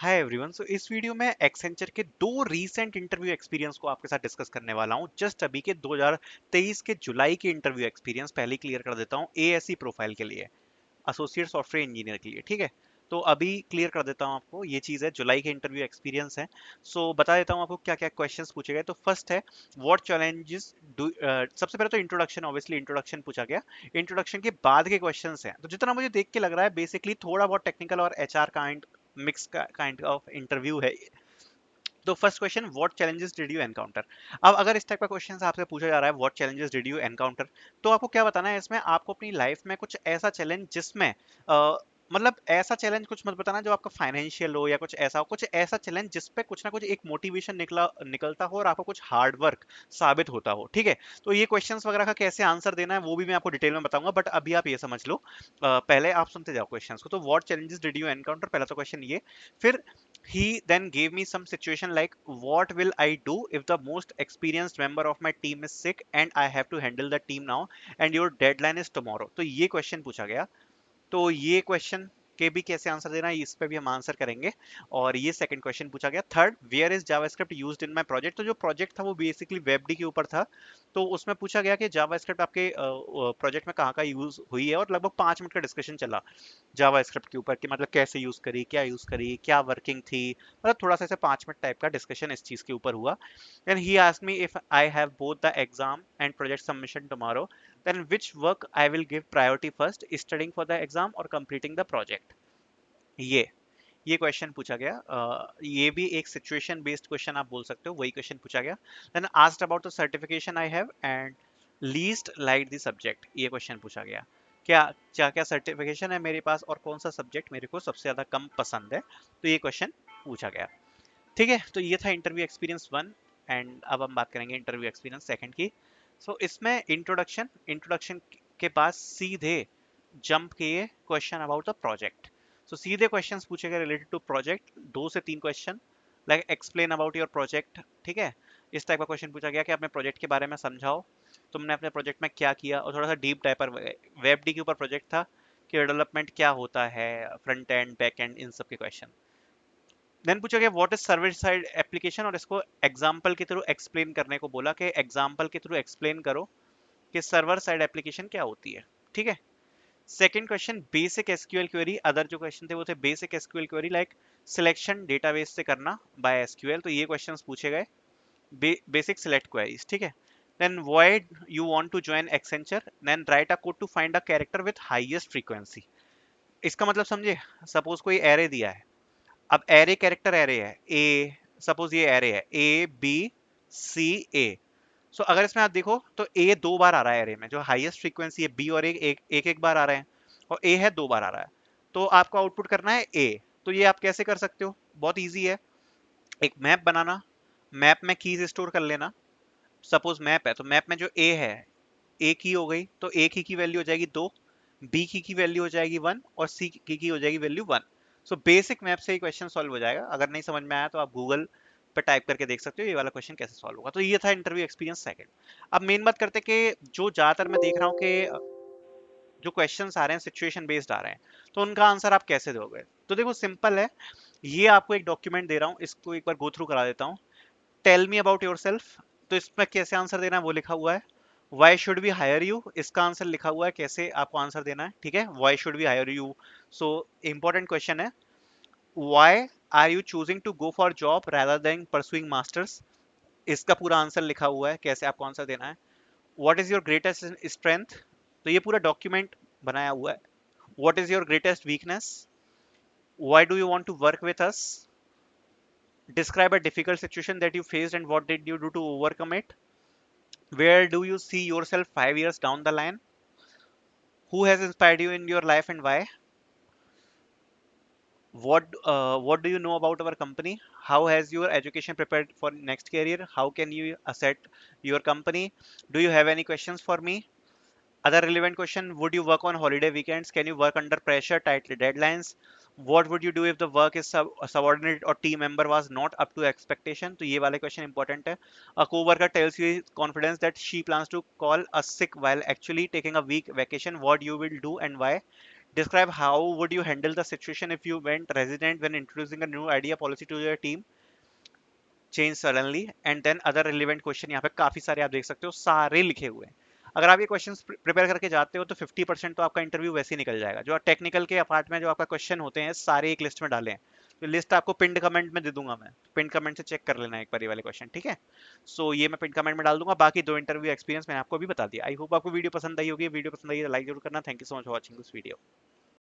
Hi everyone. सो इस video में Accenture के दो रीसेंट इंटरव्यू एक्सपीरियंस को आपके साथ डिस्कस करने वाला हूं। जस्ट अभी के 2023 के जुलाई के इंटरव्यू एक्सपीरियंस पहले क्लियर कर देता हूं, एएससी प्रोफाइल के लिए, एसोसिएट सॉफ्टवेयर इंजीनियर के लिए। ठीक है, तो अभी क्लियर कर देता हूं आपको, ये चीज़ है, जुलाई के इंटरव्यू एक्सपीरियंस है। सो बता देता हूं आपको क्या क्या क्वेश्चंस पूछे गए। तो फर्स्ट है, व्हाट चैलेंजेस डू, सबसे पहले तो इंट्रोडक्शन, ऑब्वियसली इंट्रोडक्शन पूछा गया। इंट्रोडक्शन के बाद के क्वेश्चंस हैं, तो जितना मुझे देख के लग रहा है बेसिकली थोड़ा बहुत टेक्निकल और एचआर मिक्स का काइंड ऑफ इंटरव्यू है। तो first question, what challenges did you encounter. अब अगर इस टाइप का क्वेश्चन आपसे पूछा जा रहा है, what challenges did you encounter, तो आपको क्या बताना है इसमें। आपको अपनी लाइफ में कुछ ऐसा चैलेंज जिसमें मतलब ऐसा चैलेंज कुछ मत बताना जो आपका फाइनेंशियल हो या कुछ ऐसा हो, कुछ ऐसा चैलेंज जिसपे कुछ ना कुछ एक मोटिवेशन निकलता हो और आपको कुछ हार्ड वर्क साबित होता हो। ठीक है, तो ये क्वेश्चंस वगैरह का कैसे आंसर देना है वो भी मैं आपको डिटेल में बताऊंगा, बट अभी आप ये समझ लो। पहले आप सुनते जाओ क्वेश्चंस को। तो what challenges did you encounter, पहला तो क्वेश्चन ये। फिर he then gave me some situation like, what will I do if the most experienced member of my team is sick and I have to handle the team now and your deadline is tomorrow। तो ये question पूछा गया। तो ये question के भी कैसे answer देना है इस पे भी हम आंसर करेंगे। और ये सेकंड क्वेश्चन पूछा गया। Third, where is JavaScript used in my project. तो जो प्रोजेक्ट था वो बेसिकली वेबडी के ऊपर था। तो उसमें पूछा गया कि जावास्क्रिप्ट आपके प्रोजेक्ट में कहाँ का यूज हुई है, और लगभग 5 मिनट का डिस्कशन चला जावास्क्रिप्ट के ऊपर कि मतलब कैसे यूज करी, क्या वर्किंग थी। मतलब थोड़ा सा ऐसे 5 मिनट टाइप का डिस्कशन इस चीज के ऊपर हुआ। And he asked me if I have both the exam and project submission tomorrow, then which work I will give priority first, studying for the exam or completing the project। ये question पूछा गया। ये भी एक situation based question आप बोल सकते हो, वही क्वेश्चन पूछा गया। Then asked about the certification I have and list like the subject, ये क्वेश्चन पूछा गया। क्या क्या क्या सर्टिफिकेशन है मेरे पास और कौन सा सब्जेक्ट मेरे को सबसे ज्यादा कम पसंद है, तो ये क्वेश्चन पूछा गया। ठीक है, तो ये था इंटरव्यू एक्सपीरियंस वन। एंड अब हम बात करेंगे इंटरव्यू एक्सपीरियंस सेकंड की। सो इसमें इंट्रोडक्शन इंट्रोडक्शन के बाद सीधे जंप किए क्वेश्चन अबाउट द प्रोजेक्ट। सो सीधे क्वेश्चंस पूछे गए रिलेटेड टू प्रोजेक्ट, 2 से 3 question, like explain about your project. ठीक है, इस टाइप का क्वेश्चन पूछा गया कि अपने प्रोजेक्ट के बारे में समझाओ, तुमने अपने प्रोजेक्ट में क्या किया। और थोड़ा सा डीप टाइप पर वेब डी के ऊपर प्रोजेक्ट था कि डेवलपमेंट क्या होता है, फ्रंट एंड बैक एंड, इन सब के क्वेश्चन। देन पूछा गया what is server side application, और इसको एग्जांपल के थ्रू एक्सप्लेन करने को बोला कि एग्जांपल के थ्रू एक्सप्लेन करो कि सर्वर साइड एप्लीकेशन क्या होती है। ठीक है, second question, basic SQL query. Other जो क्वेश्चन थे वो थे basic SQL query, like selection database से करना बाय एसक्यूएल। तो ये क्वेश्चंस पूछे गए, बेसिक सिलेक्ट क्वेरीज। ठीक है, then why you want to join Accenture, then write a code to find a character with highest frequency. इसका मतलब समझे, सपोज कोई एरे दिया है। अब एरे कैरेक्टर एरे है ए, सपोज ये एरे है ए बी सी ए। सो अगर इसमें आप देखो तो ए 2 बार आ रहा है एरे में, जो हाईएस्ट फ्रीक्वेंसी है बी, और एक बार आ रहे हैं, और ए है 2 बार आ रहा है। तो आपको आउटपुट करना है ए। तो ये आप कैसे कर सकते हो, बहुत इजी है। एक मैप बनाना, मैप में कीज स्टोर कर लेना। सपोज मैप है तो मैप में जो ए है, ए की हो गई तो ए की वैल्यू हो जाएगी 2, बी की वैल्यू हो जाएगी 1, और सी की हो जाएगी वैल्यू 1। सो बेसिक मैप से ही क्वेश्चन सॉल्व हो जाएगा। अगर नहीं समझ में आया तो आप गूगल पे टाइप करके देख सकते हो ये वाला क्वेश्चन कैसे सॉल्व होगा। तो ये था इंटरव्यू एक्सपीरियंस सेकंड। अब मेन बात करते कि जो ज्यादातर मैं देख रहा हूँ कि जो क्वेश्चंस आ रहे हैं सिचुएशन बेस्ड आ रहे हैं, तो उनका आंसर आप कैसे दोगे। तो देखो सिंपल है, ये आपको एक डॉक्यूमेंट दे रहा हूँ, इसको एक बार गो थ्रू करा देता हूँ। Tell me about yourself, तो इसमें कैसे आंसर देना है वो लिखा हुआ है। Why should we hire you, इसका आंसर लिखा हुआ है कैसे आपको आंसर देना है। ठीक है, why should we hire you. So important question है, why are you choosing to go for job rather than pursuing masters, इसका पूरा आंसर लिखा हुआ है कैसे आपको आंसर देना है। What is your greatest strength, तो ये पूरा डॉक्यूमेंट बनाया हुआ है। What is your greatest weakness, why do you want to work with us, describe a difficult situation that you faced and what did you do to overcome it, where do you see yourself 5 years down the line, who has inspired you in your life and why, what do you know about our company, how has your education prepared for next career, how can you asset your company, do you have any questions for me. Other relevant question, would you work on holiday weekends, can you work under pressure, tight deadlines, what would you do if the work is subordinate or team member was not up to expectation। तो ये वाले question important है। A coworker tells you confidence that she plans to call a sick while actually taking a week vacation, what you will do and why। Describe how would you handle the situation if you went resident when introducing a new idea policy to your team change suddenly and then other relevant question यहाँ पे काफी सारे आप देख सकते हो, सारे लिखे हुए हैं। अगर आप ये क्वेश्चंस प्रिपेयर करके जाते हो तो 50% तो आपका इंटरव्यू वैसे ही निकल जाएगा। जो टेक्निकल के पार्ट में जो आपका क्वेश्चन होते हैं सारे एक लिस्ट में डाले हैं, तो लिस्ट आपको पिंड कमेंट में दे दूंगा मैं, पिंड कमेंट से चेक कर लेना एक बार ये वाले क्वेश्चन, ठीक है। सो ये मैं पिंड कमेंट में डाल दूंगा। बाकी दो इंटरव्यू एक्सपीरियंस मैंने आपको भी बता दिया। आई होप आपको वीडियो पसंद आई होगी। वीडियो पसंद आई तो लाइक जरूर करना। Thank you so much for watching this video.